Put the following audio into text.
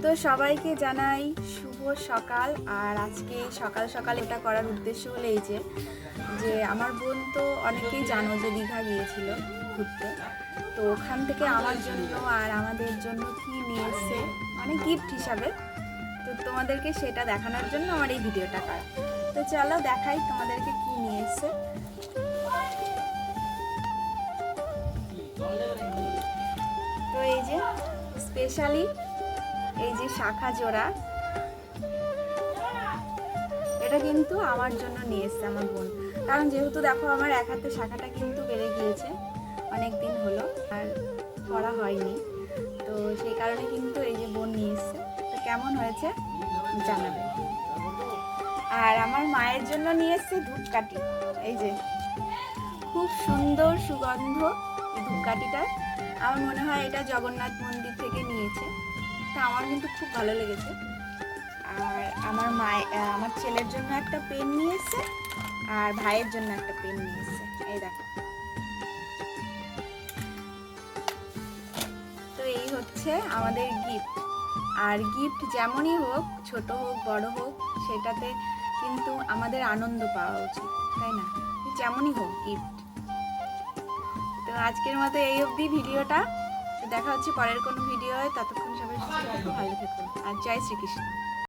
তো সবাইকে জানাই শুভ সকাল। আর আজকে সকাল সকাল এটা করার উদ্দেশ্য হলো এই যে আমার বোন তো অনেকেই জানো যে দীঘা গিয়েছিল ঘুরতে। তো ওখান থেকে আমার জন্য আর আমাদের জন্য কি নিয়ে এসছে মানে গিফট হিসাবে, তো তোমাদেরকে সেটা দেখানোর জন্য আমার এই ভিডিওটা করা। তো চলো দেখাই তোমাদেরকে কি নিয়ে এসছে। তো এই যে স্পেশালি এই যে শাখা জোড়া, এটা কিন্তু আমার জন্য নিয়ে এসছে আমার বোন। কারণ যেহেতু দেখো আমার এক হাতে শাখাটা কিন্তু বেড়ে গিয়েছে, অনেক দিন হলো আর করা হয়নি, তো সেই কারণে কিন্তু এই যে বোন নিয়ে এসছে। তো কেমন হয়েছে জানাবে। আর আমার মায়ের জন্য নিয়ে এসছে ধূপকাঠি। এই যে খুব সুন্দর সুগন্ধ এই ধূপকাঠিটা। আমার মনে হয় এটা জগন্নাথ মন্দির থেকে নিয়েছে, তা আমার কিন্তু খুব ভালো লেগেছে। আর আমার আমার ছেলের জন্য একটা পেন নিয়ে এসছে আর ভাইয়ের জন্য একটা পেন নিয়ে এসছে। এই দেখো, তো এই হচ্ছে আমাদের গিফট। আর গিফট যেমনই হোক, ছোট হোক বড় হোক, সেটাতে কিন্তু আমাদের আনন্দ পাওয়া উচিত, তাই না? যেমনই হোক গিফট। তো আজকের মতো এই অবধি ভিডিওটা। দেখা হচ্ছে পরের কোনো ভিডিও। ততক্ষণ সবাই সুস্থ থাকো, ভালো থেকো। আর জয় শ্রীকৃষ্ণ।